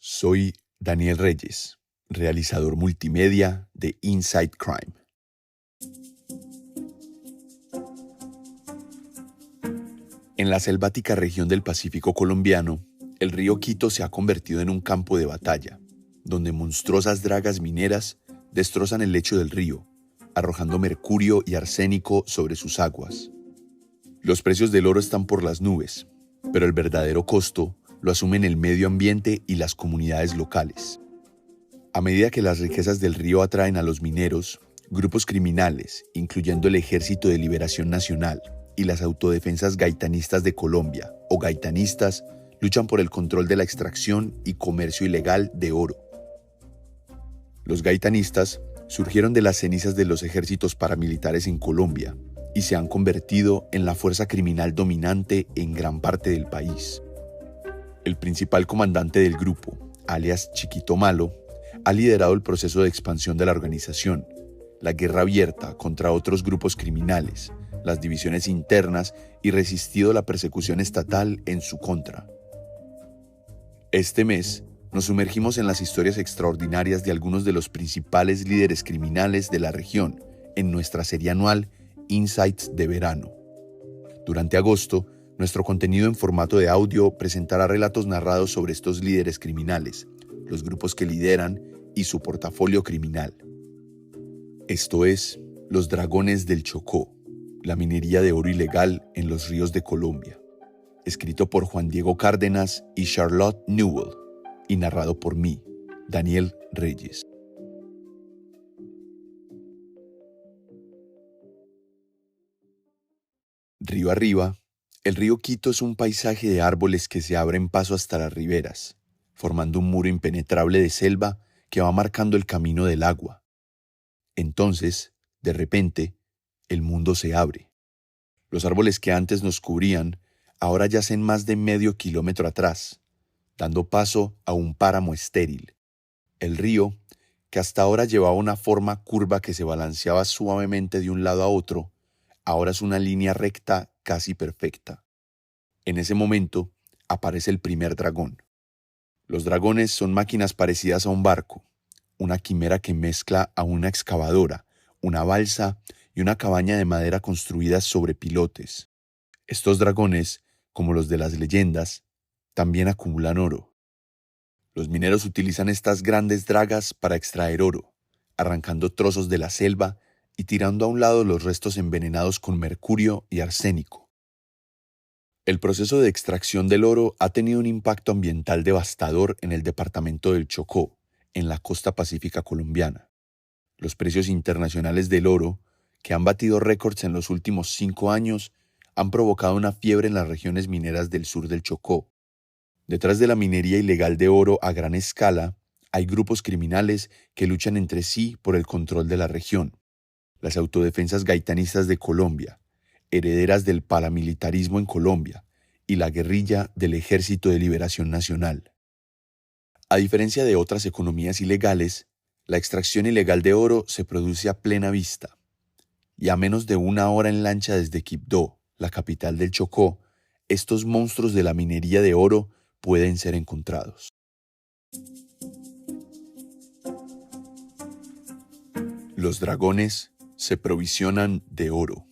Soy Daniel Reyes, realizador multimedia de Inside Crime. En la selvática región del Pacífico colombiano, el río Quito se ha convertido en un campo de batalla, donde monstruosas dragas mineras destrozan el lecho del río, arrojando mercurio y arsénico sobre sus aguas. Los precios del oro están por las nubes, pero el verdadero costo lo asumen el medio ambiente y las comunidades locales. A medida que las riquezas del río atraen a los mineros, grupos criminales, incluyendo el Ejército de Liberación Nacional y las autodefensas gaitanistas de Colombia, o gaitanistas, luchan por el control de la extracción y comercio ilegal de oro. Los gaitanistas surgieron de las cenizas de los ejércitos paramilitares en Colombia y se han convertido en la fuerza criminal dominante en gran parte del país. El principal comandante del grupo, alias Chiquito Malo, ha liderado el proceso de expansión de la organización, la guerra abierta contra otros grupos criminales, las divisiones internas y resistido la persecución estatal en su contra. Este mes, nos sumergimos en las historias extraordinarias de algunos de los principales líderes criminales de la región en nuestra serie anual Insights de Verano. Durante agosto, nuestro contenido en formato de audio presentará relatos narrados sobre estos líderes criminales, los grupos que lideran y su portafolio criminal. Esto es Los Dragones del Chocó, la minería de oro ilegal en los ríos de Colombia. Escrito por Juan Diego Cárdenas y Charlotte Newell y narrado por mí, Daniel Reyes. Río arriba, el río Quito es un paisaje de árboles que se abren paso hasta las riberas, formando un muro impenetrable de selva que va marcando el camino del agua. Entonces, de repente, el mundo se abre. Los árboles que antes nos cubrían, ahora yacen más de medio kilómetro atrás, dando paso a un páramo estéril. El río, que hasta ahora llevaba una forma curva que se balanceaba suavemente de un lado a otro, ahora es una línea recta casi perfecta. En ese momento, aparece el primer dragón. Los dragones son máquinas parecidas a un barco, una quimera que mezcla a una excavadora, una balsa y una cabaña de madera construidas sobre pilotes. Estos dragones, como los de las leyendas, también acumulan oro. Los mineros utilizan estas grandes dragas para extraer oro, arrancando trozos de la selva y tirando a un lado los restos envenenados con mercurio y arsénico. El proceso de extracción del oro ha tenido un impacto ambiental devastador en el departamento del Chocó, en la costa pacífica colombiana. Los precios internacionales del oro, que han batido récords en los últimos 5 años, han provocado una fiebre en las regiones mineras del sur del Chocó. Detrás de la minería ilegal de oro a gran escala, hay grupos criminales que luchan entre sí por el control de la región. Las autodefensas gaitanistas de Colombia, herederas del paramilitarismo en Colombia, y la guerrilla del Ejército de Liberación Nacional. A diferencia de otras economías ilegales, la extracción ilegal de oro se produce a plena vista, y a menos de 1 hora en lancha desde Quibdó, la capital del Chocó, estos monstruos de la minería de oro pueden ser encontrados. Los dragones se provisionan de oro.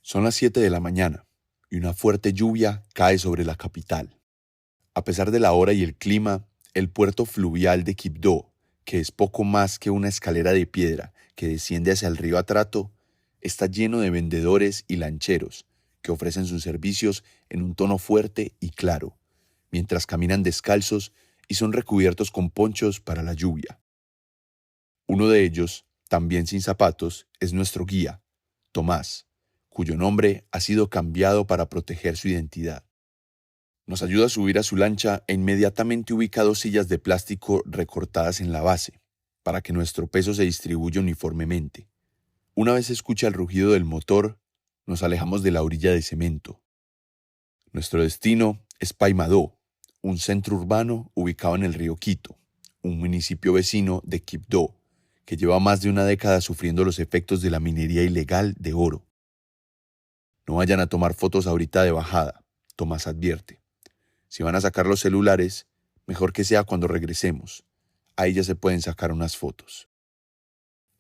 Son las 7 de la mañana y una fuerte lluvia cae sobre la capital. A pesar de la hora y el clima, el puerto fluvial de Quibdó, que es poco más que una escalera de piedra que desciende hacia el río Atrato, está lleno de vendedores y lancheros que ofrecen sus servicios en un tono fuerte y claro, mientras caminan descalzos y son recubiertos con ponchos para la lluvia. Uno de ellos, también sin zapatos, es nuestro guía, Tomás, cuyo nombre ha sido cambiado para proteger su identidad. Nos ayuda a subir a su lancha e inmediatamente ubica 2 sillas de plástico recortadas en la base, para que nuestro peso se distribuya uniformemente. Una vez se escucha el rugido del motor, nos alejamos de la orilla de cemento. Nuestro destino es Paimadó, un centro urbano ubicado en el río Quito, un municipio vecino de Quibdó, que lleva más de una década sufriendo los efectos de la minería ilegal de oro. No vayan a tomar fotos ahorita de bajada, Tomás advierte. Si van a sacar los celulares, mejor que sea cuando regresemos. Ahí ya se pueden sacar unas fotos.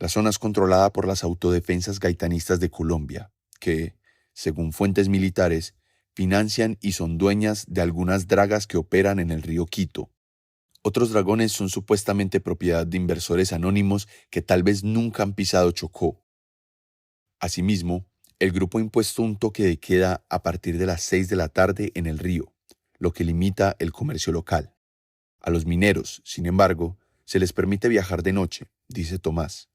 La zona es controlada por las autodefensas gaitanistas de Colombia, que, según fuentes militares, financian y son dueñas de algunas dragas que operan en el río Quito. Otros dragones son supuestamente propiedad de inversores anónimos que tal vez nunca han pisado Chocó. Asimismo, el grupo ha impuesto un toque de queda a partir de las 6 de la tarde en el río, lo que limita el comercio local. A los mineros, sin embargo, se les permite viajar de noche, dice Tomás,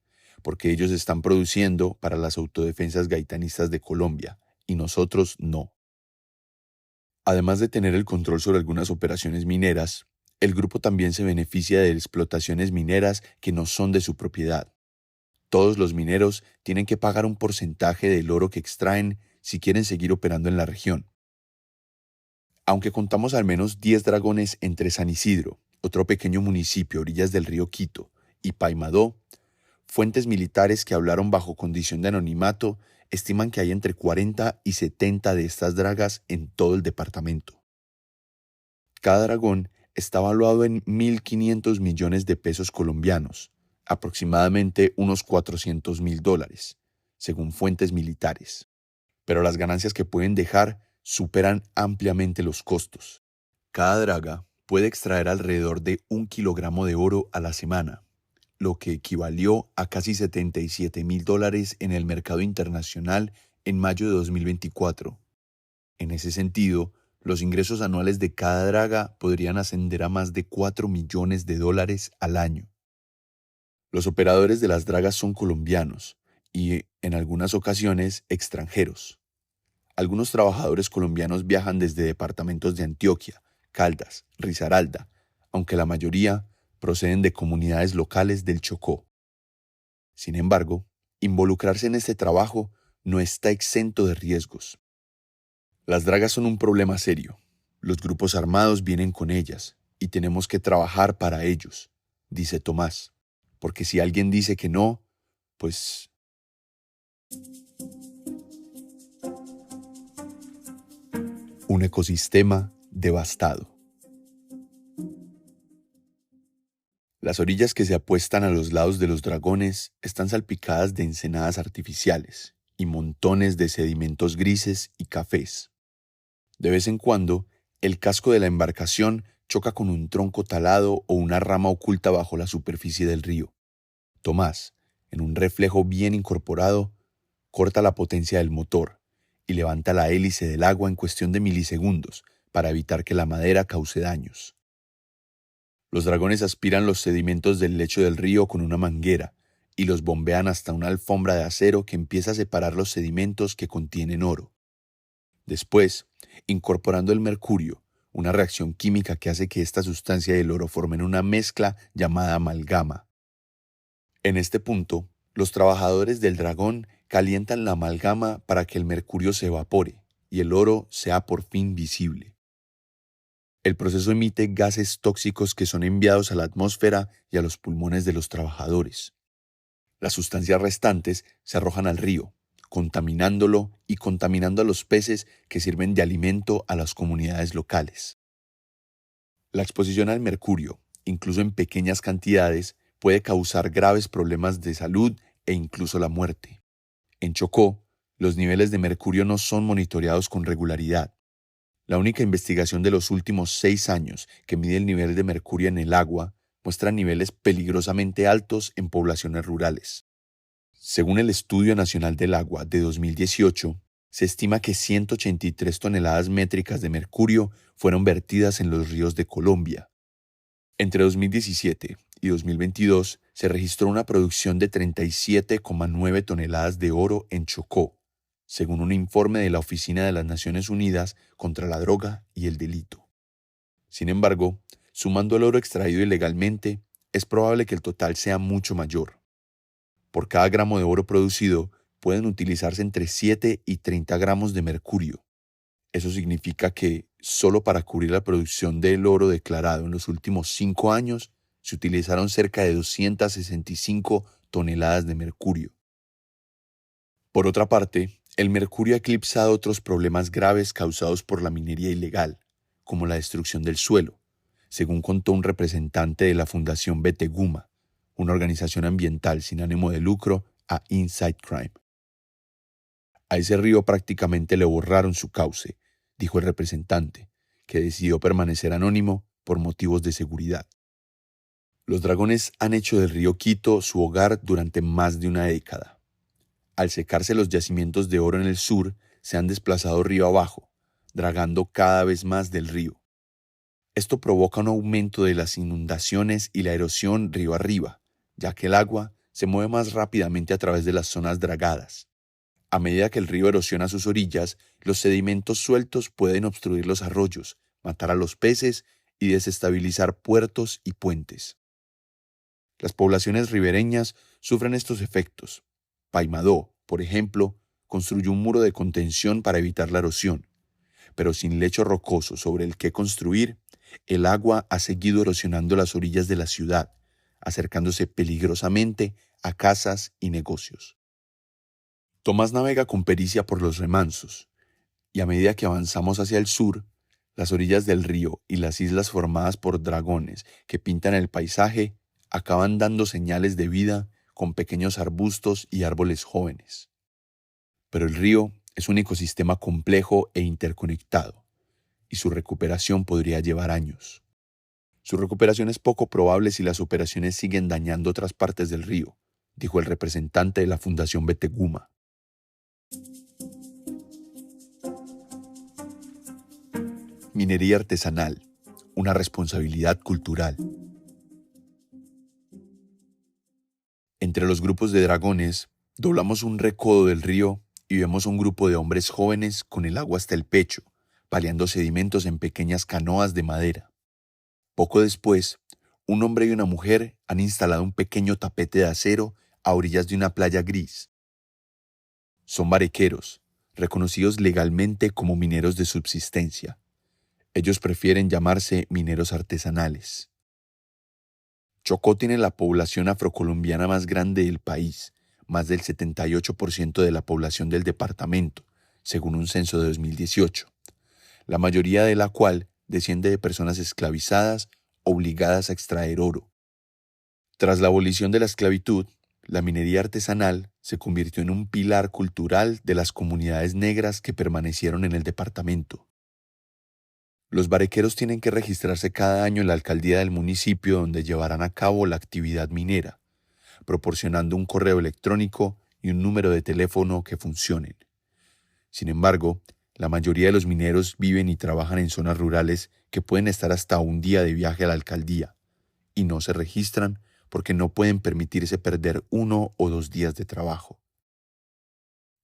porque ellos están produciendo para las autodefensas gaitanistas de Colombia, y nosotros no. Además de tener el control sobre algunas operaciones mineras, el grupo también se beneficia de explotaciones mineras que no son de su propiedad. Todos los mineros tienen que pagar un porcentaje del oro que extraen si quieren seguir operando en la región. Aunque contamos al menos 10 dragones entre San Isidro, otro pequeño municipio a orillas del río Quito, y Paimadó, fuentes militares que hablaron bajo condición de anonimato estiman que hay entre 40 y 70 de estas dragas en todo el departamento. Cada dragón está valuado en 1.500 millones de pesos colombianos, aproximadamente unos $400.000, según fuentes militares. Pero las ganancias que pueden dejar superan ampliamente los costos. Cada draga puede extraer alrededor de 1 kilogramo de oro a la semana, lo que equivalió a casi $77.000 en el mercado internacional en mayo de 2024. En ese sentido, los ingresos anuales de cada draga podrían ascender a más de $4 millones al año. Los operadores de las dragas son colombianos y, en algunas ocasiones, extranjeros. Algunos trabajadores colombianos viajan desde departamentos de Antioquia, Caldas, Risaralda, aunque la mayoría proceden de comunidades locales del Chocó. Sin embargo, involucrarse en este trabajo no está exento de riesgos. Las dragas son un problema serio. Los grupos armados vienen con ellas y tenemos que trabajar para ellos, dice Tomás, porque si alguien dice que no, pues... Un ecosistema devastado. Las orillas que se apuestan a los lados de los dragones están salpicadas de ensenadas artificiales y montones de sedimentos grises y cafés. De vez en cuando, el casco de la embarcación choca con un tronco talado o una rama oculta bajo la superficie del río. Tomás, en un reflejo bien incorporado, corta la potencia del motor y levanta la hélice del agua en cuestión de milisegundos para evitar que la madera cause daños. Los dragones aspiran los sedimentos del lecho del río con una manguera y los bombean hasta una alfombra de acero que empieza a separar los sedimentos que contienen oro. Después, incorporando el mercurio, una reacción química que hace que esta sustancia y el oro formen una mezcla llamada amalgama. En este punto, los trabajadores del dragón calientan la amalgama para que el mercurio se evapore y el oro sea por fin visible. El proceso emite gases tóxicos que son enviados a la atmósfera y a los pulmones de los trabajadores. Las sustancias restantes se arrojan al río, contaminándolo y contaminando a los peces que sirven de alimento a las comunidades locales. La exposición al mercurio, incluso en pequeñas cantidades, puede causar graves problemas de salud e incluso la muerte. En Chocó, los niveles de mercurio no son monitoreados con regularidad. La única investigación de los últimos 6 años que mide el nivel de mercurio en el agua muestra niveles peligrosamente altos en poblaciones rurales. Según el Estudio Nacional del Agua de 2018, se estima que 183 toneladas métricas de mercurio fueron vertidas en los ríos de Colombia. Entre 2017 y 2022 se registró una producción de 37,9 toneladas de oro en Chocó, según un informe de la Oficina de las Naciones Unidas contra la Droga y el Delito. Sin embargo, sumando el oro extraído ilegalmente, es probable que el total sea mucho mayor. Por cada gramo de oro producido, pueden utilizarse entre 7 y 30 gramos de mercurio. Eso significa que, solo para cubrir la producción del oro declarado en los últimos 5 años, se utilizaron cerca de 265 toneladas de mercurio. Por otra parte, el mercurio ha eclipsado otros problemas graves causados por la minería ilegal, como la destrucción del suelo, según contó un representante de la Fundación Beteguma, una organización ambiental sin ánimo de lucro, a Inside Crime. A ese río prácticamente le borraron su cauce, dijo el representante, que decidió permanecer anónimo por motivos de seguridad. Los dragones han hecho del río Quito su hogar durante más de una década. Al secarse los yacimientos de oro en el sur, se han desplazado río abajo, dragando cada vez más del río. Esto provoca un aumento de las inundaciones y la erosión río arriba, ya que el agua se mueve más rápidamente a través de las zonas dragadas. A medida que el río erosiona sus orillas, los sedimentos sueltos pueden obstruir los arroyos, matar a los peces y desestabilizar puertos y puentes. Las poblaciones ribereñas sufren estos efectos. Paimadó, por ejemplo, construyó un muro de contención para evitar la erosión, pero sin lecho rocoso sobre el que construir, el agua ha seguido erosionando las orillas de la ciudad, acercándose peligrosamente a casas y negocios. Tomás navega con pericia por los remansos, y a medida que avanzamos hacia el sur, las orillas del río y las islas formadas por dragones que pintan el paisaje acaban dando señales de vida con pequeños arbustos y árboles jóvenes. Pero el río es un ecosistema complejo e interconectado, y su recuperación podría llevar años. Su recuperación es poco probable si las operaciones siguen dañando otras partes del río, dijo el representante de la Fundación Beteguma. Minería artesanal, una responsabilidad cultural. Entre los grupos de dragones, doblamos un recodo del río y vemos un grupo de hombres jóvenes con el agua hasta el pecho, paleando sedimentos en pequeñas canoas de madera. Poco después, un hombre y una mujer han instalado un pequeño tapete de acero a orillas de una playa gris. Son barequeros, reconocidos legalmente como mineros de subsistencia. Ellos prefieren llamarse mineros artesanales. Chocó tiene la población afrocolombiana más grande del país, más del 78% de la población del departamento, según un censo de 2018, la mayoría de la cual desciende de personas esclavizadas obligadas a extraer oro. Tras la abolición de la esclavitud, la minería artesanal se convirtió en un pilar cultural de las comunidades negras que permanecieron en el departamento. Los barequeros tienen que registrarse cada año en la alcaldía del municipio donde llevarán a cabo la actividad minera, proporcionando un correo electrónico y un número de teléfono que funcionen. Sin embargo, la mayoría de los mineros viven y trabajan en zonas rurales que pueden estar hasta un día de viaje a la alcaldía, y no se registran porque no pueden permitirse perder 1 o 2 días de trabajo.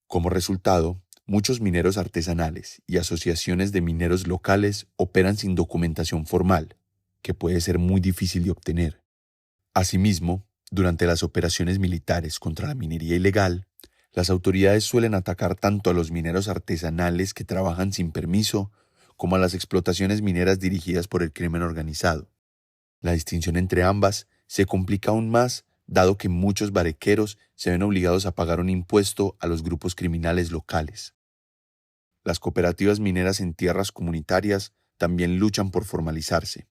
Como resultado, muchos mineros artesanales y asociaciones de mineros locales operan sin documentación formal, que puede ser muy difícil de obtener. Asimismo, durante las operaciones militares contra la minería ilegal, las autoridades suelen atacar tanto a los mineros artesanales que trabajan sin permiso como a las explotaciones mineras dirigidas por el crimen organizado. La distinción entre ambas se complica aún más dado que muchos barequeros se ven obligados a pagar un impuesto a los grupos criminales locales. Las cooperativas mineras en tierras comunitarias también luchan por formalizarse.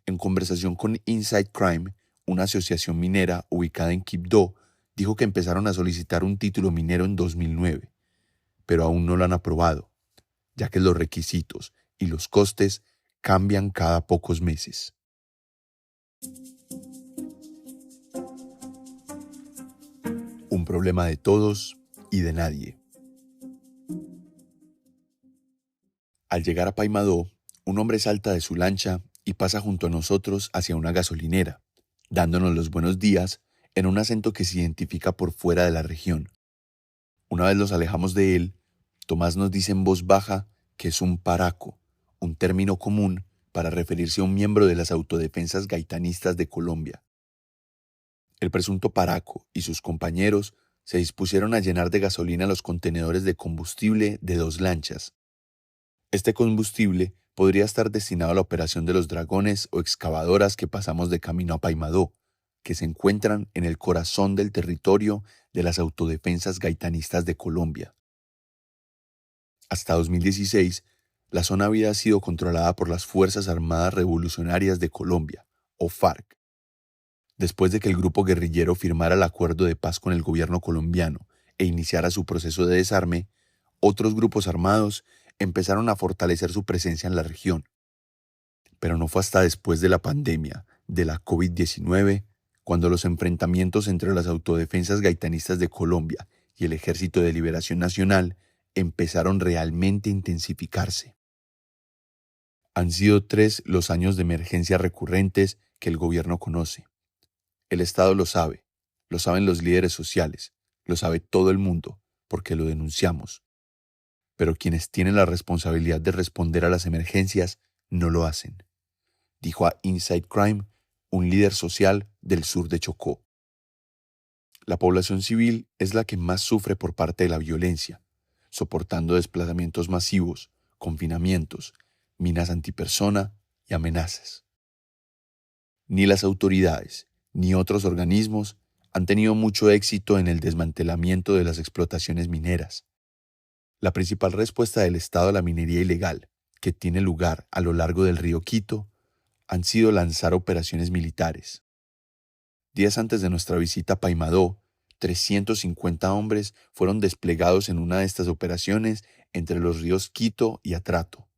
En conversación con Inside Crime, una asociación minera ubicada en Quibdó dijo que empezaron a solicitar un título minero en 2009, pero aún no lo han aprobado, ya que los requisitos y los costes cambian cada pocos meses. Un problema de todos y de nadie. Al llegar a Paimadó, un hombre salta de su lancha y pasa junto a nosotros hacia una gasolinera, dándonos los buenos días en un acento que se identifica por fuera de la región. Una vez los alejamos de él, Tomás nos dice en voz baja que es un paraco, un término común para referirse a un miembro de las autodefensas gaitanistas de Colombia. El presunto paraco y sus compañeros se dispusieron a llenar de gasolina los contenedores de combustible de 2 lanchas. Este combustible podría estar destinado a la operación de los dragones o excavadoras que pasamos de camino a Paimadó, que se encuentran en el corazón del territorio de las autodefensas gaitanistas de Colombia. Hasta 2016, La zona había sido controlada por las Fuerzas Armadas Revolucionarias de Colombia, o FARC. Después de que el grupo guerrillero firmara el acuerdo de paz con el gobierno colombiano e iniciara su proceso de desarme, otros grupos armados empezaron a fortalecer su presencia en la región. Pero no fue hasta después de la pandemia de la COVID-19 cuando los enfrentamientos entre las autodefensas gaitanistas de Colombia y el Ejército de Liberación Nacional empezaron realmente a intensificarse. Han sido 3 los años de emergencia recurrentes que el gobierno conoce. El Estado lo saben los líderes sociales, lo sabe todo el mundo, porque lo denunciamos. Pero quienes tienen la responsabilidad de responder a las emergencias no lo hacen, dijo a Inside Crime un líder social del sur de Chocó. La población civil es la que más sufre por parte de la violencia, soportando desplazamientos masivos, confinamientos, minas antipersona y amenazas. Ni las autoridades ni otros organismos han tenido mucho éxito en el desmantelamiento de las explotaciones mineras. La principal respuesta del Estado a la minería ilegal, que tiene lugar a lo largo del río Quito, han sido lanzar operaciones militares. Días antes de nuestra visita a Paimadó, 350 hombres fueron desplegados en una de estas operaciones entre los ríos Quito y Atrato.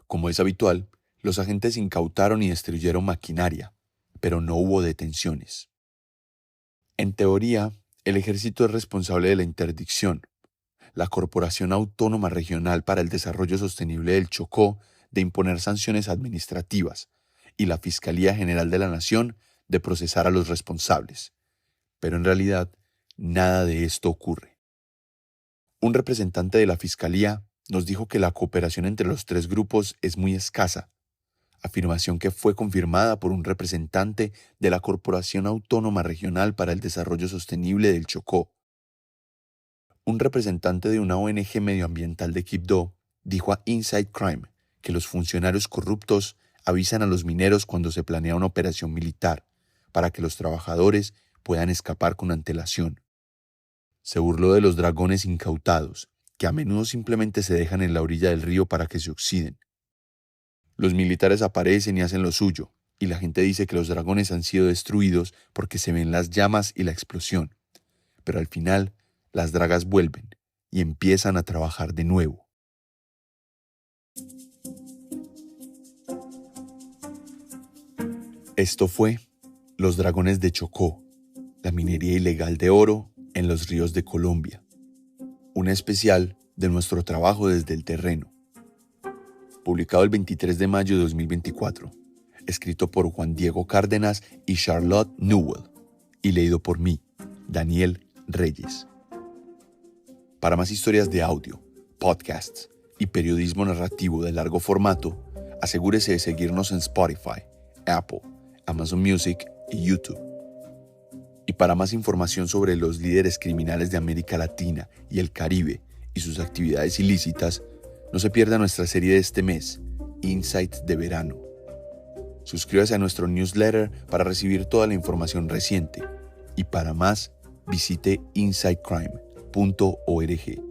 Como es habitual, los agentes incautaron y destruyeron maquinaria, pero no hubo detenciones. En teoría, el ejército es responsable de la interdicción, la Corporación Autónoma Regional para el Desarrollo Sostenible del Chocó de imponer sanciones administrativas y la Fiscalía General de la Nación de procesar a los responsables. Pero en realidad, nada de esto ocurre. Un representante de la Fiscalía nos dijo que la cooperación entre los 3 grupos es muy escasa, afirmación que fue confirmada por un representante de la Corporación Autónoma Regional para el Desarrollo Sostenible del Chocó. Un representante de una ONG medioambiental de Quibdó dijo a Inside Crime que los funcionarios corruptos avisan a los mineros cuando se planea una operación militar para que los trabajadores puedan escapar con antelación. Se burló de los dragones incautados, que a menudo simplemente se dejan en la orilla del río para que se oxiden. Los militares aparecen y hacen lo suyo, y la gente dice que los dragones han sido destruidos porque se ven las llamas y la explosión. Pero al final, las dragas vuelven y empiezan a trabajar de nuevo. Esto fue Los Dragones de Chocó, la minería ilegal de oro en los ríos de Colombia. Un especial de nuestro trabajo desde el terreno. Publicado el 23 de mayo de 2024. Escrito por Juan Diego Cárdenas y Charlotte Newell. Y leído por mí, Daniel Reyes. Para más historias de audio, podcasts y periodismo narrativo de largo formato, asegúrese de seguirnos en Spotify, Apple, Amazon Music y YouTube. Y para más información sobre los líderes criminales de América Latina y el Caribe y sus actividades ilícitas, no se pierda nuestra serie de este mes, Insights de Verano. Suscríbase a nuestro newsletter para recibir toda la información reciente. Y para más, visite insidecrime.org.